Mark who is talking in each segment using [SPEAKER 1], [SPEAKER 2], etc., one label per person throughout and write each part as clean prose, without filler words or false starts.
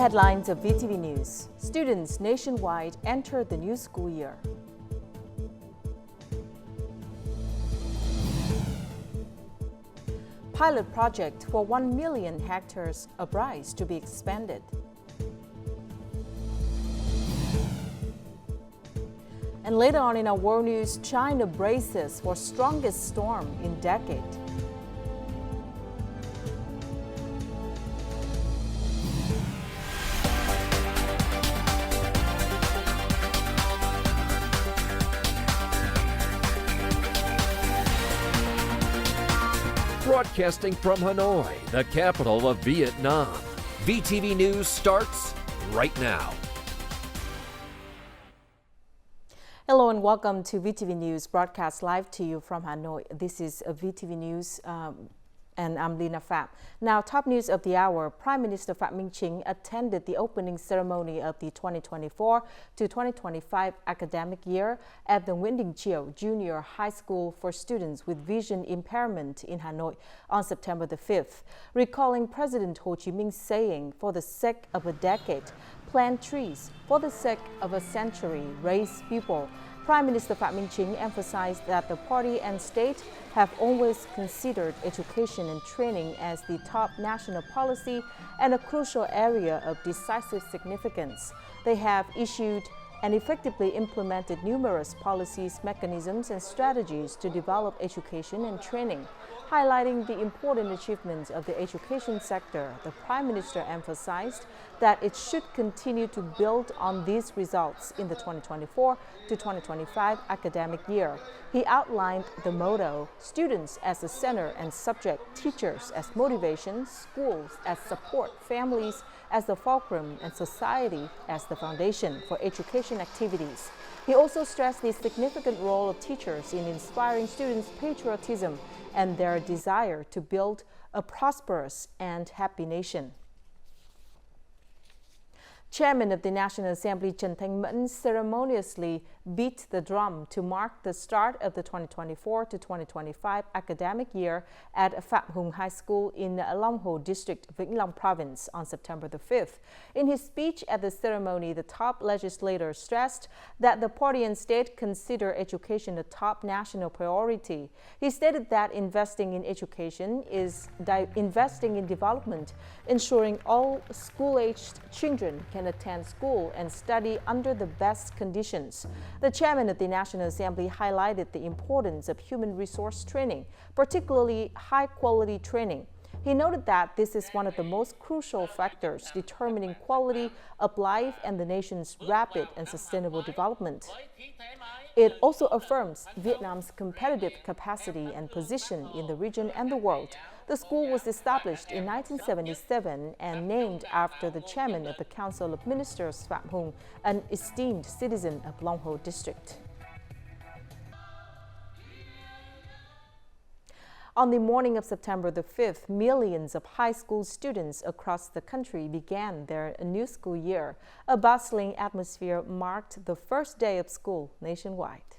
[SPEAKER 1] headlines of VTV News. Students nationwide enter the new school year. Pilot project for 1 million hectares of rice to be expanded. And later on in our world news, China braces for strongest storm in decade.
[SPEAKER 2] Broadcasting from Hanoi, the capital of Vietnam. VTV News starts right now.
[SPEAKER 1] Hello and welcome to VTV News, broadcast live to you from Hanoi. This is VTV News and I'm Lina Pham. Now, top news of the hour. Prime Minister Phạm Minh Chính attended the opening ceremony of the 2024 to 2025 academic year at the Nguyễn Đình Chiểu Junior High School for students with vision impairment in Hanoi on September the 5th, recalling President Ho Chí Minh's saying, "For the sake of a decade, plant trees. For the sake of a century, raise people." Prime Minister Phạm Minh Chính emphasized that the party and state have always considered education and training as the top national policy and a crucial area of decisive significance. They have issued and effectively implemented numerous policies, mechanisms, and strategies to develop education and training. Highlighting the important achievements of the education sector, the Prime Minister emphasized that it should continue to build on these results in the 2024 to 2025 academic year. He outlined the motto, students as the center and subject, teachers as motivation, schools as support, families as the fulcrum, and society as the foundation for education activities. He also stressed the significant role of teachers in inspiring students' patriotism and their desire to build a prosperous and happy nation. Chairman of the National Assembly Trần Thanh Mẫn ceremoniously beat the drum to mark the start of the 2024 to 2025 academic year at Phạm Hùng High School in Long Hồ District, Vĩnh Long Province on September the 5th. In his speech at the ceremony, the top legislator stressed that the party and state consider education a top national priority. He stated that investing in education is investing in development, ensuring all school-aged children can attend school and study under the best conditions. The chairman of the National Assembly highlighted the importance of human resource training, particularly high-quality training. He noted that this is one of the most crucial factors determining quality of life and the nation's rapid and sustainable development. It also affirms Vietnam's competitive capacity and position in the region and the world. The school was established in 1977 and named after the chairman of the Council of Ministers, Phạm Hùng, an esteemed citizen of Long Hồ District. On the morning of September the 5th, millions of high school students across the country began their new school year. A bustling atmosphere marked the first day of school nationwide.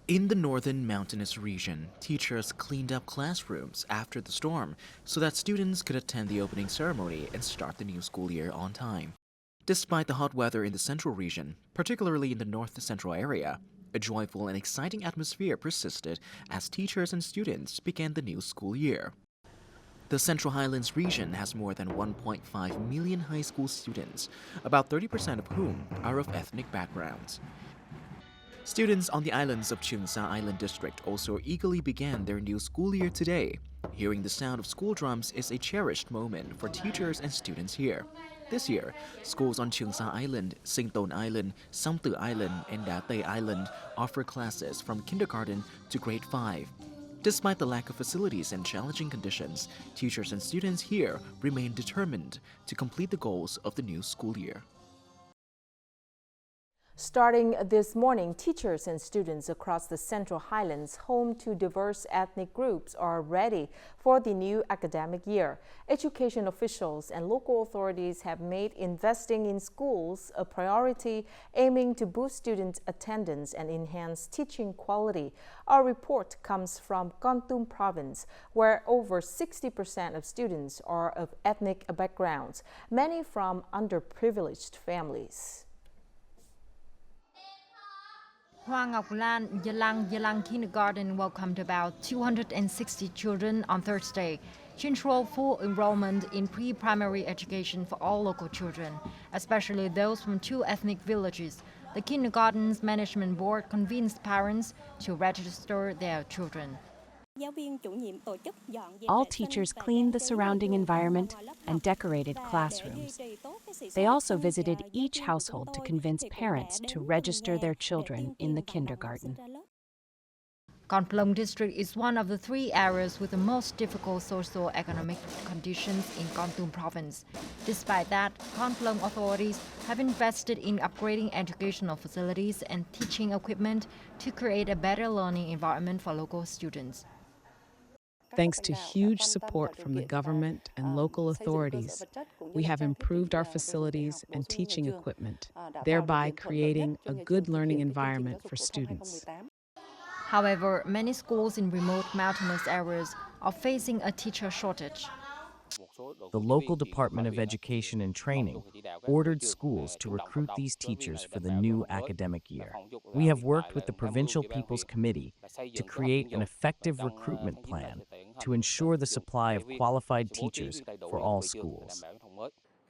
[SPEAKER 3] In the northern mountainous region, teachers cleaned up classrooms after the storm so that students could attend the opening ceremony and start the new school year on time. Despite the hot weather in the central region, particularly in the north-central area, a joyful and exciting atmosphere persisted as teachers and students began the new school year. The Central Highlands region has more than 1.5 million high school students, about 30% of whom are of ethnic backgrounds. Students on the islands of Trường Sa Island District also eagerly began their new school year today. Hearing the sound of school drums is a cherished moment for teachers and students here. This year, schools on Trường Sa Island, Sinh Tồn Island, Song Tử Island, and Đá Tây Island offer classes from kindergarten to grade 5. Despite the lack of facilities and challenging conditions, teachers and students here remain determined to complete the goals of the new school year.
[SPEAKER 1] Starting this morning, teachers and students across the Central Highlands, home to diverse ethnic groups, are ready for the new academic year. Education officials and local authorities have made investing in schools a priority, aiming to boost student attendance and enhance teaching quality. Our report comes from Kon Tum province, where over 60% of students are of ethnic backgrounds, many from underprivileged families.
[SPEAKER 4] Hoa Ngọc Lan Yalang Kindergarten welcomed about 260 children on Thursday to ensure full enrollment in pre-primary education for all local children, especially those from two ethnic villages. The kindergarten's management board convinced parents to register their children.
[SPEAKER 5] All teachers cleaned the surrounding environment and decorated classrooms. They also visited each household to convince parents to register their children in the kindergarten.
[SPEAKER 4] Kon Plong district is one of the three areas with the most difficult socio-economic conditions in Kon Tum province. Despite that, Kon Plong authorities have invested in upgrading educational facilities and teaching equipment to create a better learning environment for local students.
[SPEAKER 6] Thanks to huge support from the government and local authorities, we have improved our facilities and teaching equipment, thereby creating a good learning environment for students.
[SPEAKER 4] However, many schools in remote mountainous areas are facing a teacher shortage.
[SPEAKER 7] The local Department of Education and Training ordered schools to recruit these teachers for the new academic year. We have worked with the Provincial People's Committee to create an effective recruitment plan to ensure the supply of qualified teachers for all schools.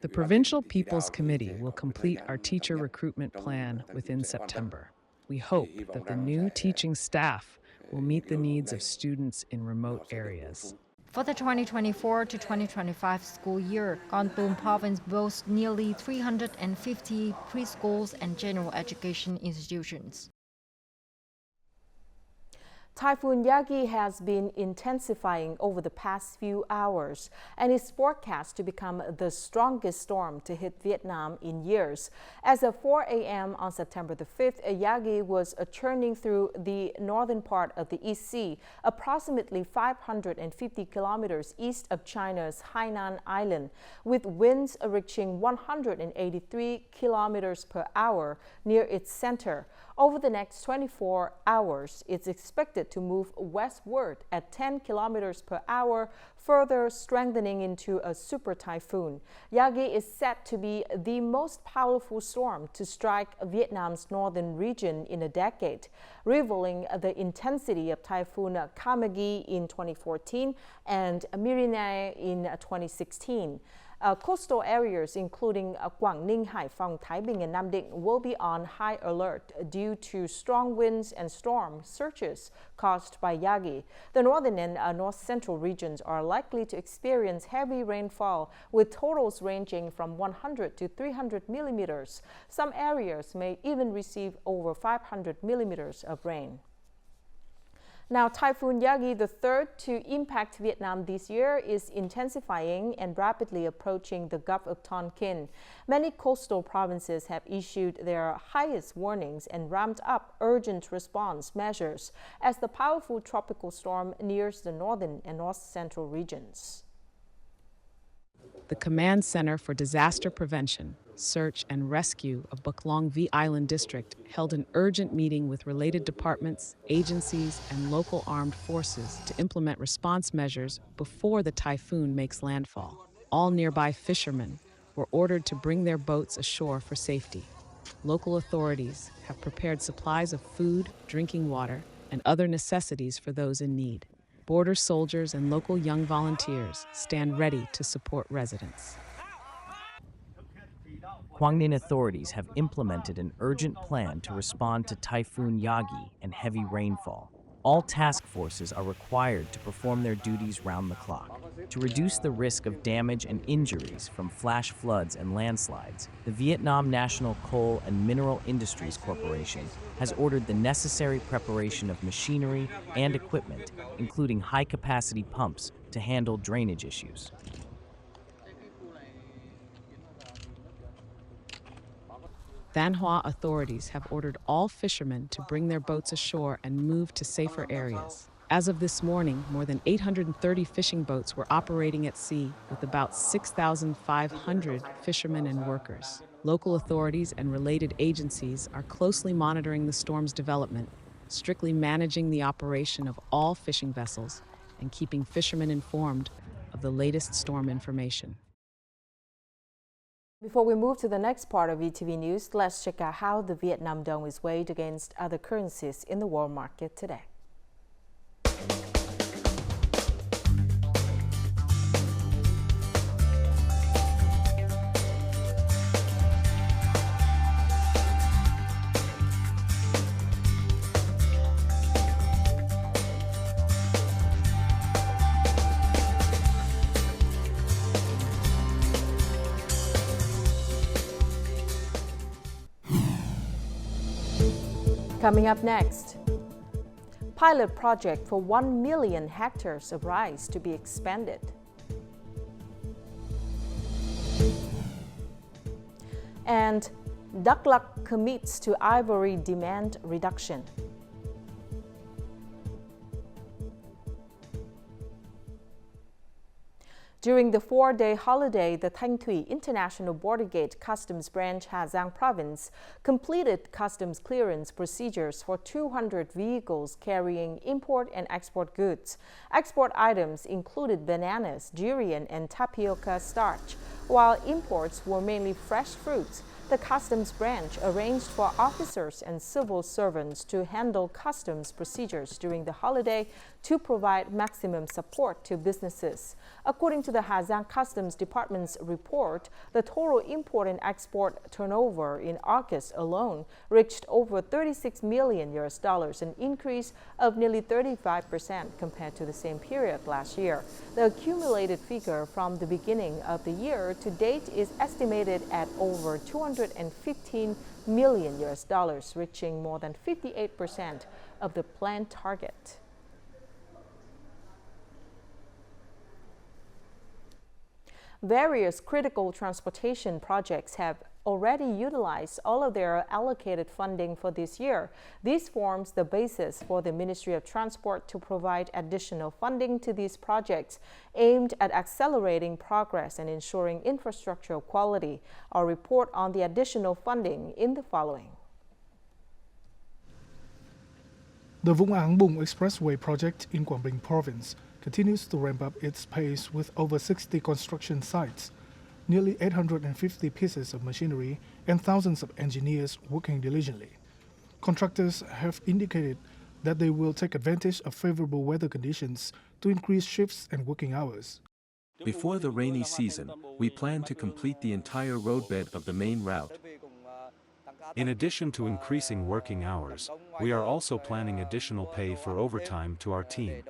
[SPEAKER 6] The Provincial People's Committee will complete our teacher recruitment plan within September. We hope that the new teaching staff will meet the needs of students in remote areas.
[SPEAKER 4] For the 2024 to 2025 school year, Kon Tum province boasts nearly 350 preschools and general education institutions.
[SPEAKER 1] Typhoon Yagi has been intensifying over the past few hours and is forecast to become the strongest storm to hit Vietnam in years. As of 4 a.m. on September the 5th, Yagi was churning through the northern part of the East Sea, approximately 550 kilometers east of China's Hainan Island, with winds reaching 183 kilometers per hour near its center. Over the next 24 hours, it's expected to move westward at 10 kilometers per hour, further strengthening into a super typhoon. Yagi is set to be the most powerful storm to strike Vietnam's northern region in a decade, rivaling the intensity of Typhoon Kamagi in 2014 and Mirinae in 2016. Coastal areas including Quảng Ninh, Hải Phòng, Thái Bình, and Nam Định will be on high alert due to strong winds and storm surges caused by Yagi. The northern and north-central regions are likely to experience heavy rainfall with totals ranging from 100 to 300 millimeters. Some areas may even receive over 500 millimeters of rain. Now, Typhoon Yagi, the third to impact Vietnam this year, is intensifying and rapidly approaching the Gulf of Tonkin. Many coastal provinces have issued their highest warnings and ramped up urgent response measures as the powerful tropical storm nears the northern and north-central regions.
[SPEAKER 6] The Command Center for Disaster Prevention, Search and Rescue of Buk Long V Island District held an urgent meeting with related departments, agencies, and local armed forces to implement response measures before the typhoon makes landfall. All nearby fishermen were ordered to bring their boats ashore for safety. Local authorities have prepared supplies of food, drinking water, and other necessities for those in need. Border soldiers and local young volunteers stand ready to support residents.
[SPEAKER 7] Quang Ninh authorities have implemented an urgent plan to respond to Typhoon Yagi and heavy rainfall. All task forces are required to perform their duties round the clock. To reduce the risk of damage and injuries from flash floods and landslides, the Vietnam National Coal and Mineral Industries Corporation has ordered the necessary preparation of machinery and equipment, including high-capacity pumps, to handle drainage issues.
[SPEAKER 6] Than Hoa authorities have ordered all fishermen to bring their boats ashore and move to safer areas. As of this morning, more than 830 fishing boats were operating at sea with about 6,500 fishermen and workers. Local authorities and related agencies are closely monitoring the storm's development, strictly managing the operation of all fishing vessels, and keeping fishermen informed of the latest storm information.
[SPEAKER 1] Before we move to the next part of VTV News, let's check out how the Vietnam dong is weighed against other currencies in the world market today. Coming up next, pilot project for 1 million hectares of rice to be expanded. And Đắk Lắk commits to ivory demand reduction. During the 4-day holiday, the Thanh Thuy International Border Gate Customs Branch, Hà Giang Province, completed customs clearance procedures for 200 vehicles carrying import and export goods. Export items included bananas, durian, and tapioca starch, while imports were mainly fresh fruits. The customs branch arranged for officers and civil servants to handle customs procedures during the holiday to provide maximum support to businesses. According to the Hà Giang Customs Department's report, the total import and export turnover in August alone reached over $36 million, an increase of nearly 35% compared to the same period last year. The accumulated figure from the beginning of the year to date is estimated at over $215 million, reaching more than 58% of the planned target. Various critical transportation projects have already utilized all of their allocated funding for this year. This forms the basis for the Ministry of Transport to provide additional funding to these projects aimed at accelerating progress and ensuring infrastructural quality. Our report on the additional funding in the following.
[SPEAKER 8] The Vũng Áng Bùng Expressway project in Quảng Bình Province continues to ramp up its pace with over 60 construction sites, nearly 850 pieces of machinery, and thousands of engineers working diligently. Contractors have indicated that they will take advantage of favorable weather conditions to increase shifts and working hours.
[SPEAKER 9] Before the rainy season, we plan to complete the entire roadbed of the main route.
[SPEAKER 10] In addition to increasing working hours, we are also planning additional pay for overtime to our team.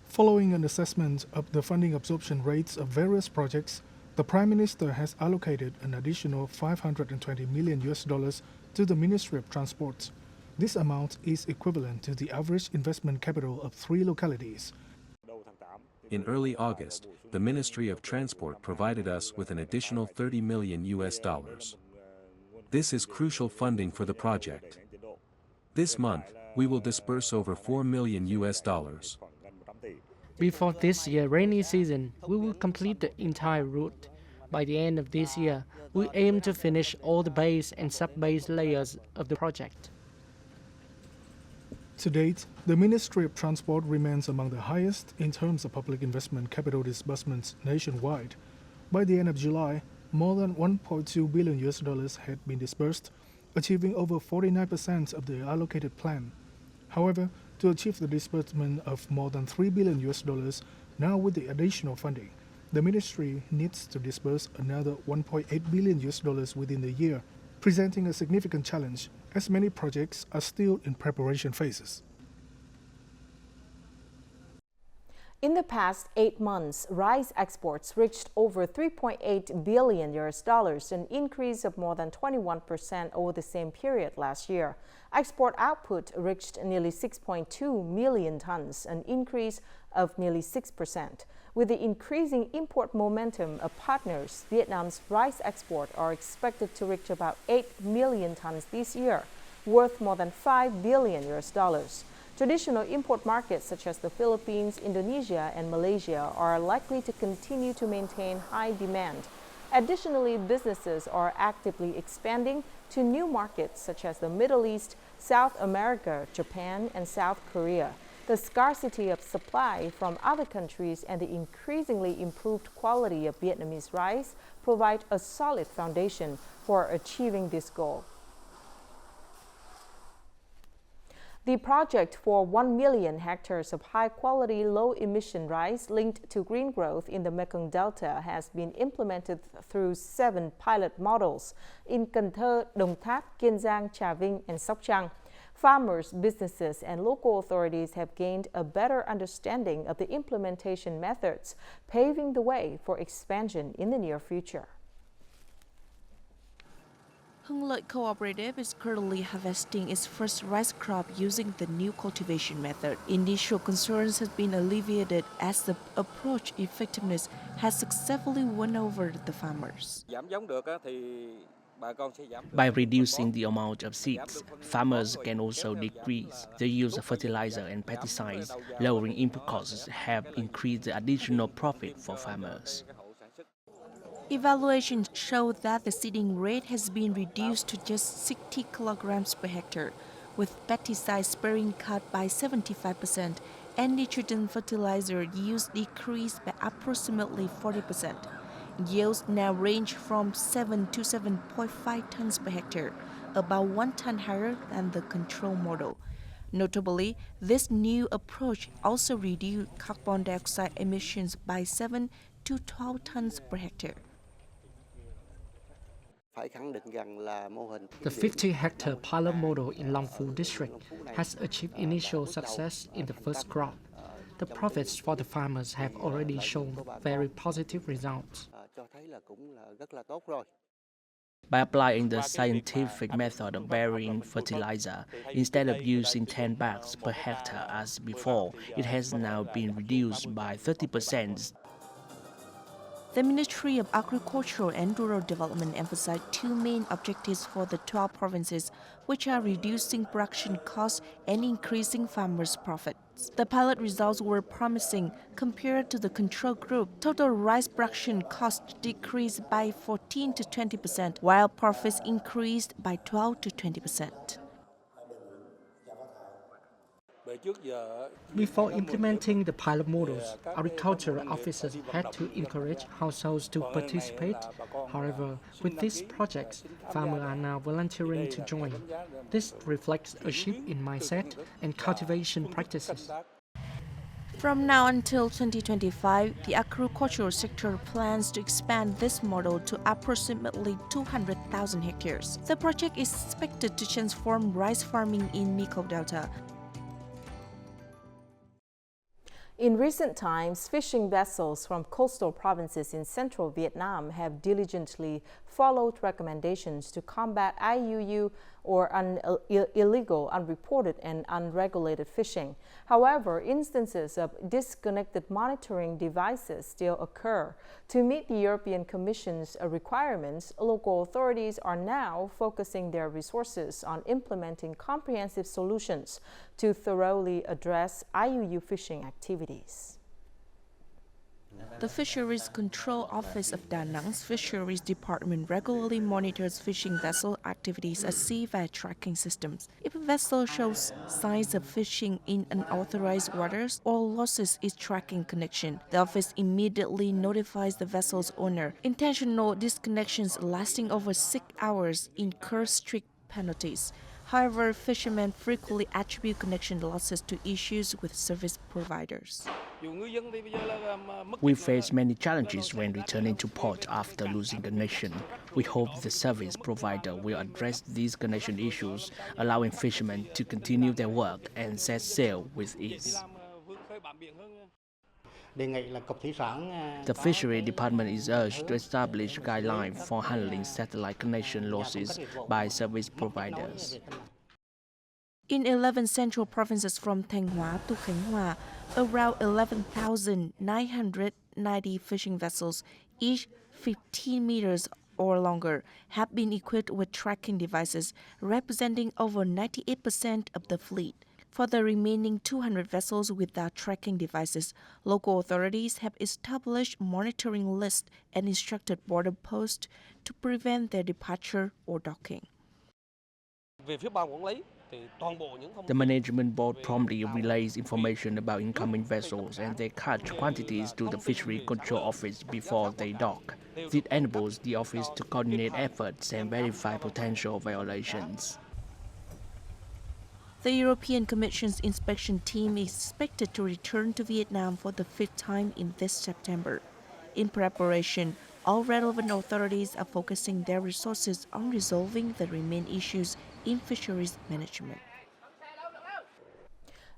[SPEAKER 8] Following an assessment of the funding absorption rates of various projects, the Prime Minister has allocated an additional $520 million to the Ministry of Transport. This amount is equivalent to the average investment capital of 3 localities.
[SPEAKER 9] In early August, the Ministry of Transport provided us with an additional $30 million. This is crucial funding for the project. This month, we will disburse over $4 million.
[SPEAKER 11] Before this year's rainy season, we will complete the entire route. By the end of this year, we aim to finish all the base and sub-base layers of the project.
[SPEAKER 8] To date, the Ministry of Transport remains among the highest in terms of public investment capital disbursements nationwide. By the end of July, more than $1.2 billion had been disbursed, achieving over 49% of the allocated plan. However, to achieve the disbursement of more than $3 billion, now with the additional funding, the ministry needs to disburse another $1.8 billion within the year, presenting a significant challenge as many projects are still in preparation phases.
[SPEAKER 1] In the past 8 months, rice exports reached over $3.8 billion, an increase of more than 21% over the same period last year. Export output reached nearly 6.2 million tons, an increase of nearly 6%. With the increasing import momentum of partners, Vietnam's rice export are expected to reach about 8 million tons this year, worth more than $5 billion. Traditional import markets such as the Philippines, Indonesia, and Malaysia are likely to continue to maintain high demand. Additionally, businesses are actively expanding to new markets such as the Middle East, South America, Japan, and South Korea. The scarcity of supply from other countries and the increasingly improved quality of Vietnamese rice provide a solid foundation for achieving this goal. The project for 1 million hectares of high-quality, low-emission rice linked to green growth in the Mekong Delta has been implemented through 7 pilot models in Cần Thơ, Đồng Tháp, Kiên Giang, Trà Vinh, and Sóc Trăng. Farmers, businesses, and local authorities have gained a better understanding of the implementation methods, paving the way for expansion in the near future.
[SPEAKER 12] Hưng Lợi Cooperative is currently harvesting its first rice crop using the new cultivation method. Initial concerns have been alleviated as the approach effectiveness has successfully won over the farmers.
[SPEAKER 13] By reducing the amount of seeds, farmers can also decrease the use of fertilizer and pesticides. Lowering input costs have increased the additional profit for farmers.
[SPEAKER 12] Evaluations show that the seeding rate has been reduced to just 60 kilograms per hectare, with pesticide sparing cut by 75% and nitrogen fertilizer use decreased by approximately 40%. Yields now range from 7 to 7.5 tons per hectare, about 1 ton higher than the control model. Notably, this new approach also reduced carbon dioxide emissions by 7 to 12 tons per hectare.
[SPEAKER 11] The 50-hectare pilot model in Long Phu district has achieved initial success in the first crop. The profits for the farmers have already shown very positive results.
[SPEAKER 13] By applying the scientific method of burying fertilizer, instead of using 10 bags per hectare as before, it has now been reduced by 30%.
[SPEAKER 12] The Ministry of Agriculture and Rural Development emphasized 2 main objectives for the 12 provinces, which are reducing production costs and increasing farmers' profits. The pilot results were promising. Compared to the control group, total rice production costs decreased by 14 to 20%, while profits increased by 12 to 20%.
[SPEAKER 11] Before implementing the pilot models, agricultural officers had to encourage households to participate. However, with these projects, farmers are now volunteering to join. This reflects a shift in mindset and cultivation practices.
[SPEAKER 12] From now until 2025, the agricultural sector plans to expand this model to approximately 200,000 hectares. The project is expected to transform rice farming in Mekong Delta.
[SPEAKER 1] In recent times, fishing vessels from coastal provinces in central Vietnam have diligently followed recommendations to combat IUU or illegal, unreported, and unregulated fishing. However, instances of disconnected monitoring devices still occur. To meet the European Commission's requirements, local authorities are now focusing their resources on implementing comprehensive solutions to thoroughly address IUU fishing activities.
[SPEAKER 12] The Fisheries Control Office of Da Nang's Fisheries Department regularly monitors fishing vessel activities at sea via tracking systems. If a vessel shows signs of fishing in unauthorized waters or loses its tracking connection, the office immediately notifies the vessel's owner. Intentional disconnections lasting over 6 hours incur strict penalties. However, fishermen frequently attribute connection losses to issues with service providers.
[SPEAKER 13] We face many challenges when returning to port after losing connection. We hope the service provider will address these connection issues, allowing fishermen to continue their work and set sail with ease. The fishery department is urged to establish guidelines for handling satellite connection losses by service providers.
[SPEAKER 12] In 11 central provinces from Thanh Hóa to Khánh Hòa, around 11,990 fishing vessels, each 15 meters or longer, have been equipped with tracking devices, representing over 98% of the fleet. For the remaining 200 vessels without tracking devices, local authorities have established monitoring lists and instructed border posts to prevent their departure or docking.
[SPEAKER 13] The management board promptly relays information about incoming vessels and their catch quantities to the Fishery Control Office before they dock. This enables the office to coordinate efforts and verify potential violations.
[SPEAKER 12] The European Commission's inspection team is expected to return to Vietnam for the 5th time in this September. In preparation, all relevant authorities are focusing their resources on resolving the remaining issues in fisheries management.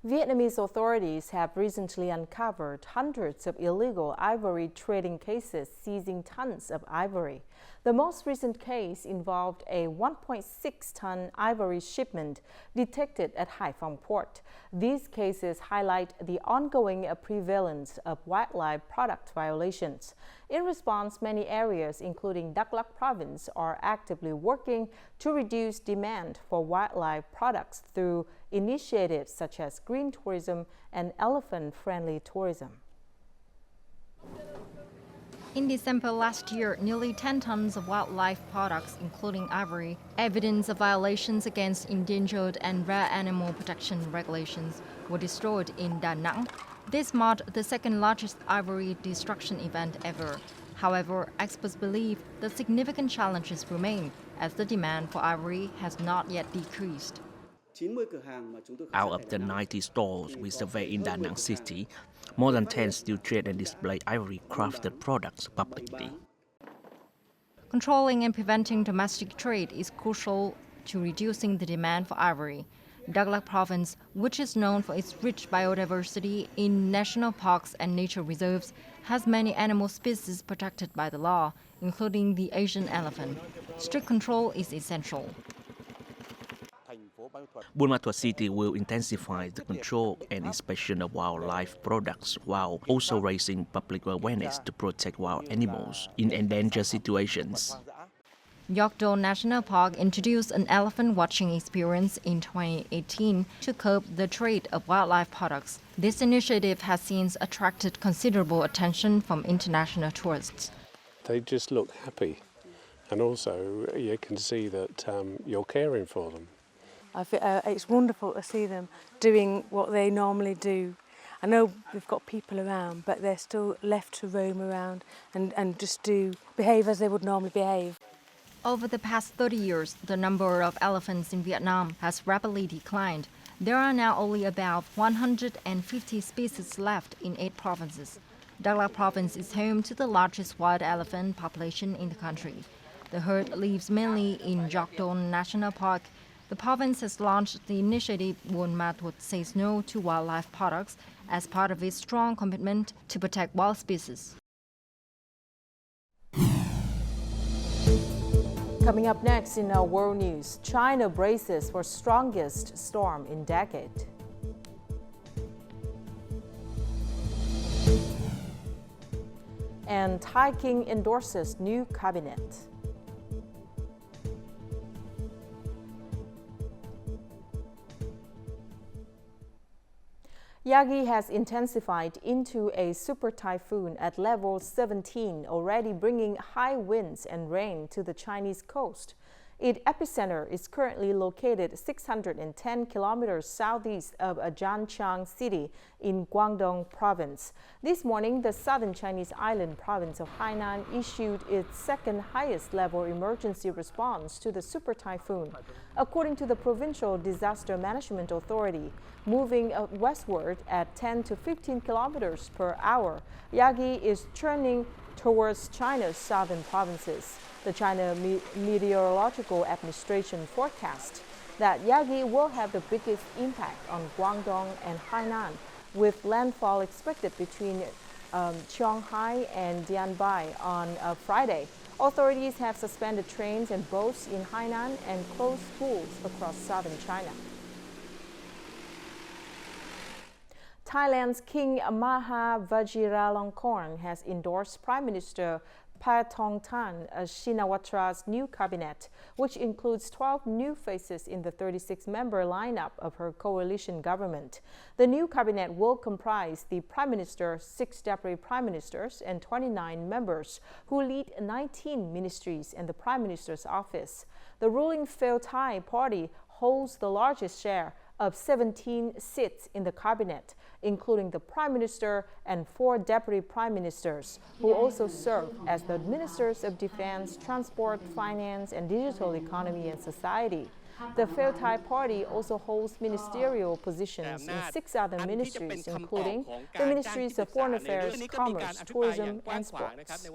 [SPEAKER 1] Vietnamese authorities have recently uncovered hundreds of illegal ivory trading cases seizing tons of ivory. The most recent case involved a 1.6-ton ivory shipment detected at Hải Phòng port. These cases highlight the ongoing prevalence of wildlife product violations. In response, many areas, including Đắk Lắk province, are actively working to reduce demand for wildlife products through initiatives such as green tourism and elephant-friendly tourism.
[SPEAKER 4] In December last year, nearly 10 tons of wildlife products, including ivory, evidence of violations against endangered and rare animal protection regulations, were destroyed in Da Nang. This marked the second largest ivory destruction event ever. However, experts believe that significant challenges remain, as the demand for ivory has not yet decreased.
[SPEAKER 13] Out of the 90 stores we surveyed in Da Nang City, more than 10 still trade and display ivory-crafted products publicly.
[SPEAKER 4] Controlling and preventing domestic trade is crucial to reducing the demand for ivory. Đắk Lắk province, which is known for its rich biodiversity in national parks and nature reserves, has many animal species protected by the law, including the Asian elephant. Strict control is essential.
[SPEAKER 13] Buôn Ma Thuột City will intensify the control and inspection of wildlife products while also raising public awareness to protect wild animals in endangered situations.
[SPEAKER 4] Gióc Đôn National Park introduced an elephant watching experience in 2018 to curb the trade of wildlife products. This initiative has since attracted considerable attention from international tourists.
[SPEAKER 14] They just look happy, and also you can see that you're caring for them.
[SPEAKER 15] It's wonderful to see them doing what they normally do. I know we've got people around, but they're still left to roam around and just behave as they would normally behave.
[SPEAKER 4] Over the past 30 years, the number of elephants in Vietnam has rapidly declined. There are now only about 150 species left in 8 provinces. Đắk Lắk province is home to the largest wild elephant population in the country. The herd lives mainly in Gióc Đôn National Park. The province has launched the initiative Buôn Ma Thuột Says No to Wildlife Products as part of its strong commitment to protect wild species.
[SPEAKER 1] Coming up next in our world news, China braces for strongest storm in decade. And Thai King endorses new cabinet. Yagi has intensified into a super typhoon at level 17, already bringing high winds and rain to the Chinese coast. Its epicenter is currently located 610 kilometers southeast of Jianchang City in Guangdong Province. This morning, the southern Chinese island province of Hainan issued its second highest level emergency response to the super typhoon. According to the Provincial Disaster Management Authority, moving westward at 10 to 15 kilometers per hour, Yagi is turning towards China's southern provinces. The China Meteorological Administration forecast that Yagi will have the biggest impact on Guangdong and Hainan, with landfall expected between Shanghai and Dianbai on Friday. Authorities have suspended trains and boats in Hainan and closed schools across southern China. Thailand's King Maha Vajiralongkorn has endorsed Prime Minister Paetongtarn Shinawatра's new cabinet, which includes 12 new faces in the 36-member lineup of her coalition government. The new cabinet will comprise the Prime Minister, 6 Deputy Prime Ministers, and 29 members who lead 19 ministries and the Prime Minister's office. The ruling Phie Thai party holds the largest share of 17 seats in the cabinet, including the Prime Minister and 4 Deputy Prime Ministers, who also serve as the Ministers of Defense, Transport, Finance, and Digital Economy and Society. The Phie Thai party also holds ministerial positions in 6 other ministries, including the Ministries of Foreign Affairs, Commerce, Tourism, and Sports.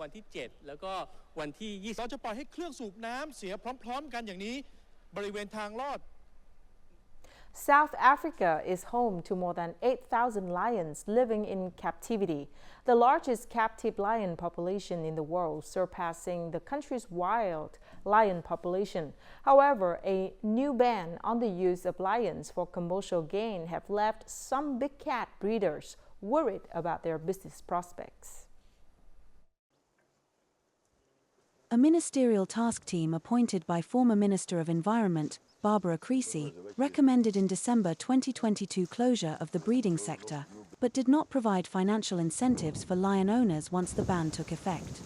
[SPEAKER 1] South Africa is home to more than 8,000 lions living in captivity, the largest captive lion population in the world, surpassing the country's wild lion population. However, a new ban on the use of lions for commercial gain have left some big cat breeders worried about their business prospects.
[SPEAKER 16] A ministerial task team appointed by former Minister of Environment, Barbara Creasy, recommended in December 2022 closure of the breeding sector, but did not provide financial incentives for lion owners once the ban took effect.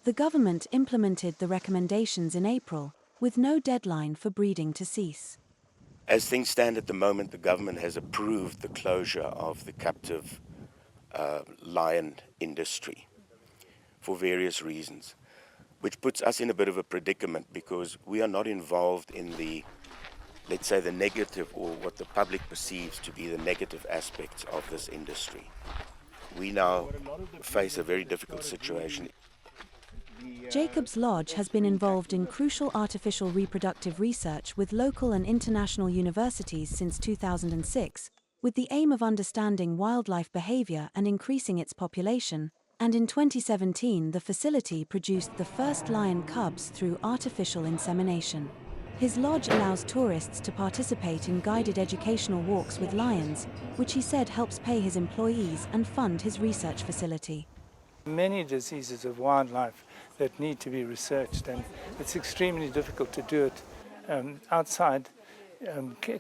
[SPEAKER 16] The government implemented the recommendations in April, with no deadline for breeding to cease.
[SPEAKER 17] As things stand at the moment, the government has approved the closure of the captive lion industry for various reasons, which puts us in a bit of a predicament because we are not involved in the, let's say, the negative or what the public perceives to be the negative aspects of this industry. We now face a very difficult situation.
[SPEAKER 16] Jacob's Lodge has been involved in crucial artificial reproductive research with local and international universities since 2006, with the aim of understanding wildlife behavior and increasing its population. And in 2017, the facility produced the first lion cubs through artificial insemination. His lodge allows tourists to participate in guided educational walks with lions, which he said helps pay his employees and fund his research facility.
[SPEAKER 18] Many diseases of wildlife that need to be researched, and it's extremely difficult to do it outside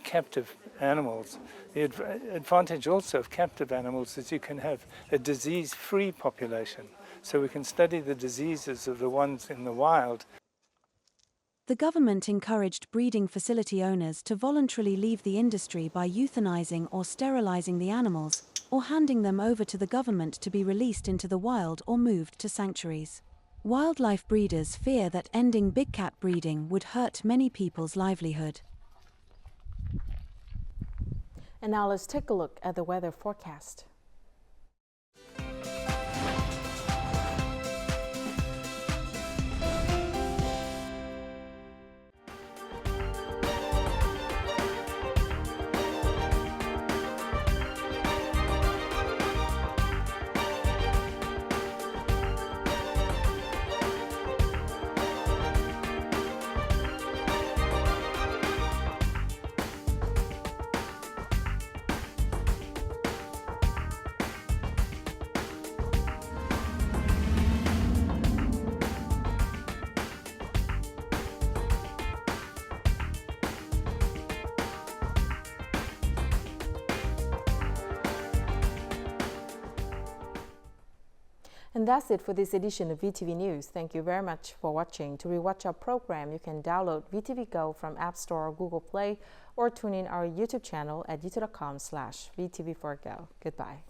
[SPEAKER 18] captive animals. The advantage also of captive animals is you can have a disease-free population, so we can study the diseases of the ones in the wild.
[SPEAKER 16] The government encouraged breeding facility owners to voluntarily leave the industry by euthanizing or sterilizing the animals, or handing them over to the government to be released into the wild or moved to sanctuaries. Wildlife breeders fear that ending big cat breeding would hurt many people's livelihood.
[SPEAKER 1] And now let's take a look at the weather forecast. And that's it for this edition of VTV News. Thank you very much for watching. To rewatch our program, you can download VTVgo from App Store or Google Play, or tune in our YouTube channel at youtube.com/VTV4go. Goodbye.